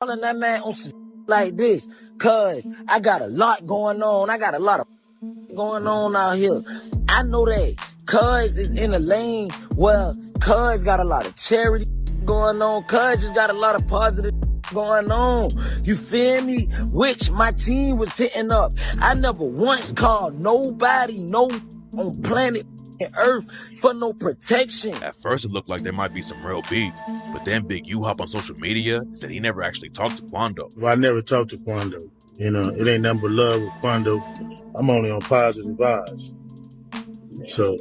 calling that man on some like this, cause I got a lot going on. I got a lot of going on out here. I know that cuz is in a lane where cuz got a lot of charity going on. Cuz just got a lot of positive going on. You feel me? Which my team was hitting up. I never once called nobody, no on planet Earth for no protection. At first it looked like there might be some real beef, but then Big U hopped on social media and said he never actually talked to Quando. Well, I never talked to Quando. You know, it ain't nothing but love with Quando. I'm only on positive vibes. So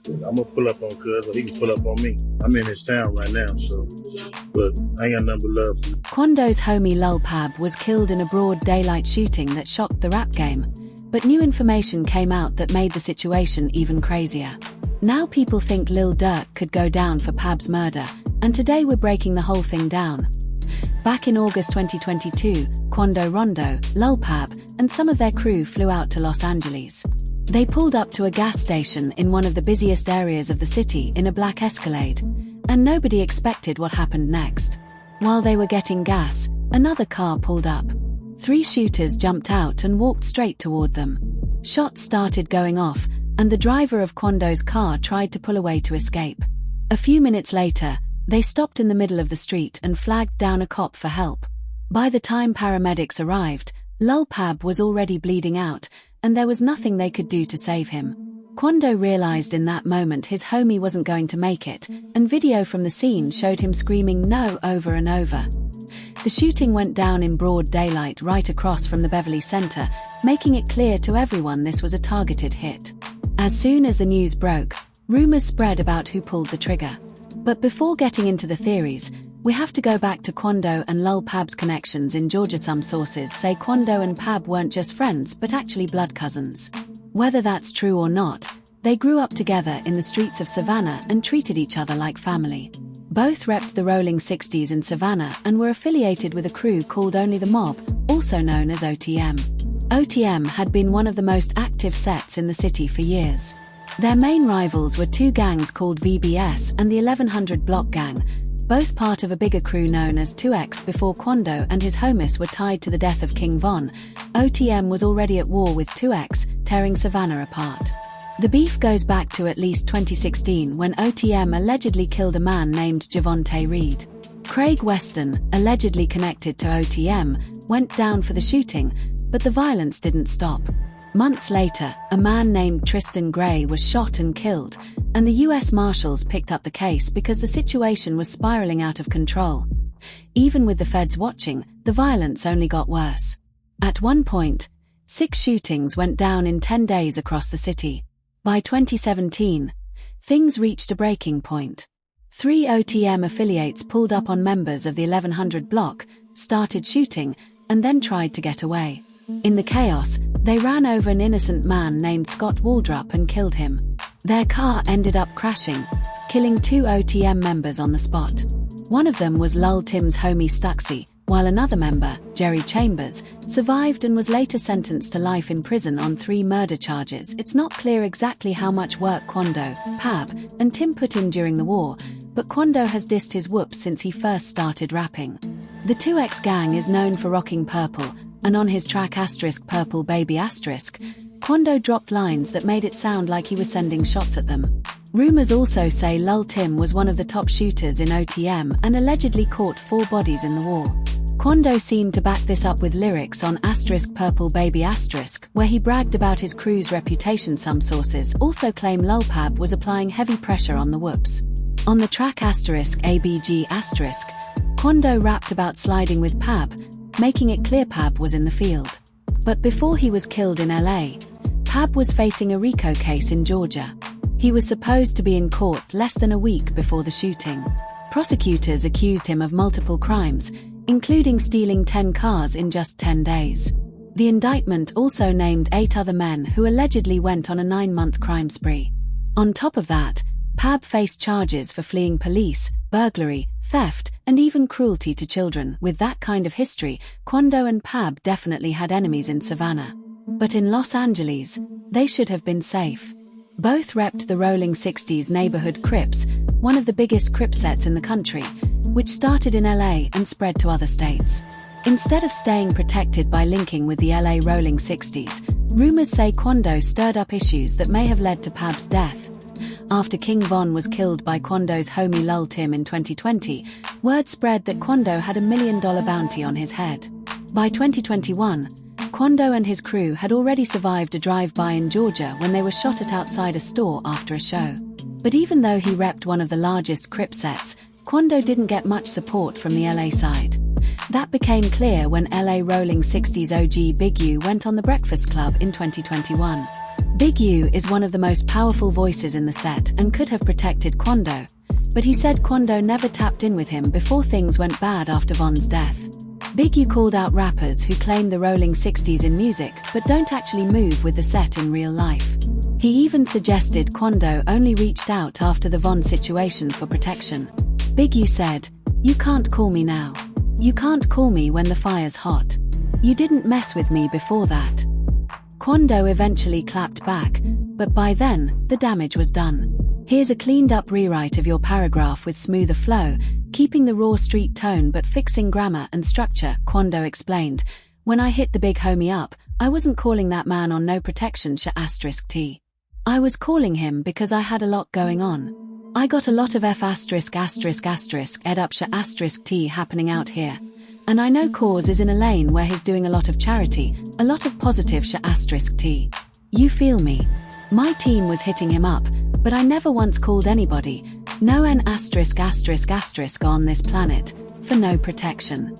I'm gonna pull up on Cuz, or he can pull up on me. I'm in this town right now, so but I ain't got nothing but love for you. Quando's homie Lil Pab was killed in a broad daylight shooting that shocked the rap game. But new information came out that made the situation even crazier. Now people think Lil Durk could go down for Pab's murder, and today we're breaking the whole thing down. Back in August 2022, Quando Rondo, Lil Pab, and some of their crew flew out to Los Angeles. They pulled up to a gas station in one of the busiest areas of the city in a black Escalade, and nobody expected what happened next. While they were getting gas, another car pulled up. 3 shooters jumped out and walked straight toward them. Shots started going off, and the driver of Quando's car tried to pull away to escape. A few minutes later, they stopped in the middle of the street and flagged down a cop for help. By the time paramedics arrived, Lil Pab was already bleeding out, and there was nothing they could do to save him. Quando realized in that moment his homie wasn't going to make it, and video from the scene showed him screaming "no" over and over. The shooting went down in broad daylight right across from the Beverly Center, making it clear to everyone this was a targeted hit. As soon as the news broke, rumors spread about who pulled the trigger. But before getting into the theories, we have to go back to Quando and Lil Pab's connections in Georgia. Some sources say Quando and Pab weren't just friends but actually blood cousins. Whether that's true or not, they grew up together in the streets of Savannah and treated each other like family. Both repped the Rolling 60s in Savannah and were affiliated with a crew called Only the Mob, also known as OTM. OTM had been one of the most active sets in the city for years. Their main rivals were 2 gangs called VBS and the 1100 Block Gang, both part of a bigger crew known as 2X. Before Quando and his homies were tied to the death of King Von, OTM was already at war with 2X, tearing Savannah apart. The beef goes back to at least 2016 when OTM allegedly killed a man named Javonte Reed. Craig Weston, allegedly connected to OTM, went down for the shooting, but the violence didn't stop. Months later, a man named Tristan Gray was shot and killed, and the US Marshals picked up the case because the situation was spiraling out of control. Even with the feds watching, the violence only got worse. At one point, 6 shootings went down in 10 days across the city. By 2017, things reached a breaking point. 3 OTM affiliates pulled up on members of the 1100 block, started shooting, and then tried to get away. In the chaos, they ran over an innocent man named Scott Waldrop and killed him. Their car ended up crashing, killing 2 OTM members on the spot. One of them was Lil Tim's homie Stuxy, while another member, Jerry Chambers, survived and was later sentenced to life in prison on 3 murder charges. It's not clear exactly how much work Quando, Pab, and Tim put in during the war, but Quando has dissed his whoops since he first started rapping. The 2X gang is known for rocking purple, and on his track *Purple Baby*, Quando dropped lines that made it sound like he was sending shots at them. Rumors also say Lil Tim was one of the top shooters in OTM and allegedly caught 4 bodies in the war. Quando seemed to back this up with lyrics on *Purple Baby*, where he bragged about his crew's reputation. Some sources also claim Lil Pab was applying heavy pressure on the whoops. On the track *ABG*, Quando rapped about sliding with Pab, making it clear Pab was in the field. But before he was killed in LA, Pab was facing a RICO case in Georgia. He was supposed to be in court less than a week before the shooting. Prosecutors accused him of multiple crimes, including stealing 10 cars in just 10 days. The indictment also named 8 other men who allegedly went on a 9-month crime spree. On top of that, Pab faced charges for fleeing police, burglary, theft, and even cruelty to children. With that kind of history, Quando and Pab definitely had enemies in Savannah. But in Los Angeles, they should have been safe. Both repped the Rolling 60s neighborhood Crips, one of the biggest Crip sets in the country, which started in LA and spread to other states. Instead of staying protected by linking with the LA Rolling 60s, rumors say Quando stirred up issues that may have led to Pab's death. After King Von was killed by Quando's homie Lil Tim in 2020, word spread that Quando had $1 million bounty on his head. By 2021, Quando and his crew had already survived a drive-by in Georgia when they were shot at outside a store after a show. But even though he repped one of the largest Crip sets, Quando didn't get much support from the LA side. That became clear when LA Rolling 60s OG Big U went on The Breakfast Club in 2021. Big U is one of the most powerful voices in the set and could have protected Quando, but he said Quando never tapped in with him before things went bad after Von's death. Big U called out rappers who claim the Rolling 60s in music but don't actually move with the set in real life. He even suggested Quando only reached out after the Von situation for protection. Big U said, "You can't call me now. You can't call me when the fire's hot. You didn't mess with me before that." Quando eventually clapped back, but by then, the damage was done. "Here's a cleaned-up rewrite of your paragraph with smoother flow, keeping the raw street tone but fixing grammar and structure," Quando explained. "When I hit the big homie up, I wasn't calling that man on no protection *T. I was calling him because I had a lot going on. I got a lot of *ed up *T happening out here. And I know Cause is in a lane where he's doing a lot of charity, a lot of positive *T. You feel me? My team was hitting him up, but I never once called anybody, no **** on this planet, for no protection."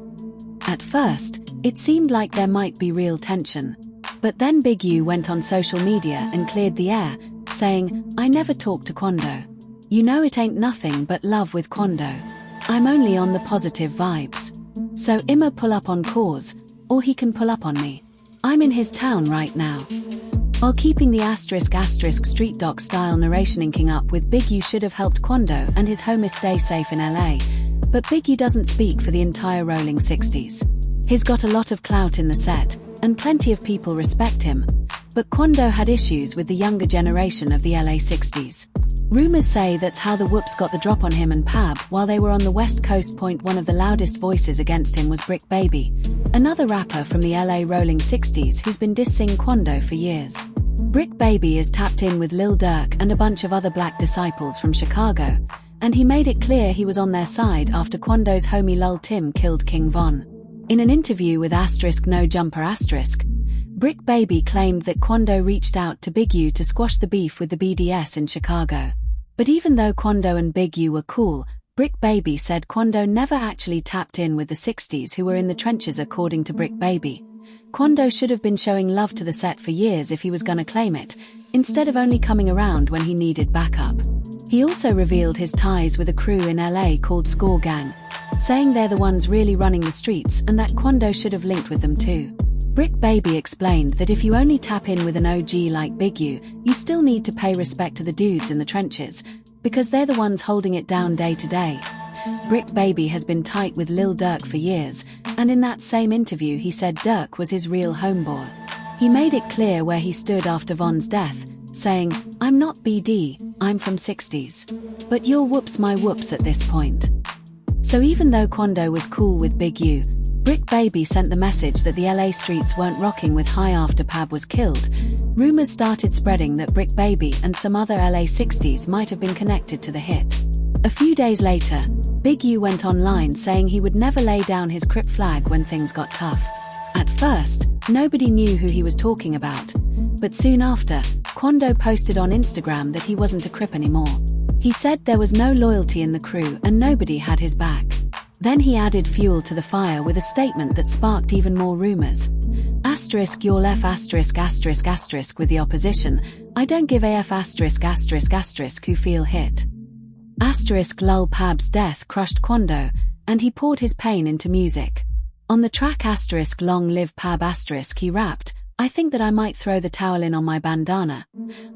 At first, it seemed like there might be real tension. But then Big U went on social media and cleared the air, saying, "I never talked to Quando. You know it ain't nothing but love with Quando. I'm only on the positive vibes. So I'ma pull up on Cause, or he can pull up on me. I'm in his town right now." While keeping the ** street doc style narration inking up with Big U should have helped Quando and his homies stay safe in LA, but Big U doesn't speak for the entire Rolling 60s. He's got a lot of clout in the set, and plenty of people respect him, but Quando had issues with the younger generation of the LA 60s. Rumors say that's how the Whoops got the drop on him and Pab while they were on the West Coast. One of the loudest voices against him was Brick Baby, another rapper from the LA Rolling 60s who's been dissing Quando for years. Brick Baby is tapped in with Lil Durk and a bunch of other black disciples from Chicago, and he made it clear he was on their side after Quando's homie Lil Tim killed King Von. In an interview with *No Jumper*, Brick Baby claimed that Quando reached out to Big U to squash the beef with the BDS in Chicago. But even though Quando and Big U were cool, Brick Baby said Quando never actually tapped in with the 60s who were in the trenches. According to Brick Baby, Quando should have been showing love to the set for years if he was gonna claim it, instead of only coming around when he needed backup. He also revealed his ties with a crew in LA called Score Gang, saying they're the ones really running the streets and that Quando should have linked with them too. Brick Baby explained that if you only tap in with an OG like Big U, you still need to pay respect to the dudes in the trenches, because they're the ones holding it down day to day. Brick Baby has been tight with Lil Durk for years, and in that same interview he said Durk was his real homeboy. He made it clear where he stood after Von's death, saying, "I'm not BD, I'm from 60s. But you're Whoops my Whoops at this point." So even though Quando was cool with Big U, Brick Baby sent the message that the LA streets weren't rocking with high after Pab was killed. Rumors started spreading that Brick Baby and some other LA 60s might have been connected to the hit. A few days later, Big U went online saying he would never lay down his Crip flag when things got tough. At first, nobody knew who he was talking about, but soon after, Quando posted on Instagram that he wasn't a Crip anymore. He said there was no loyalty in the crew and nobody had his back. Then he added fuel to the fire with a statement that sparked even more rumors. You're left with the opposition. I don't give af who feel hit. Lil Pab's death crushed Quando, and he poured his pain into music. On the track Long Live Pab he rapped, "I think that I might throw the towel in on my bandana.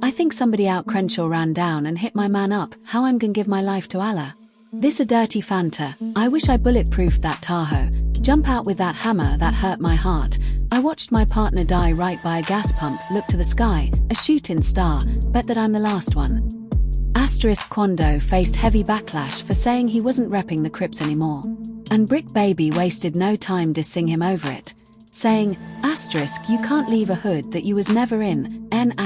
I think somebody out Crenshaw ran down and hit my man up, how I'm gonna give my life to Allah. This a dirty Fanta, I wish I bulletproofed that Tahoe, jump out with that hammer that hurt my heart. I watched my partner die right by a gas pump, look to the sky, a shooting star, bet that I'm the last one." Quando faced heavy backlash for saying he wasn't repping the Crips anymore. And Brick Baby wasted no time dissing him over it, saying, "You can't leave a hood that you was never in, N***gay."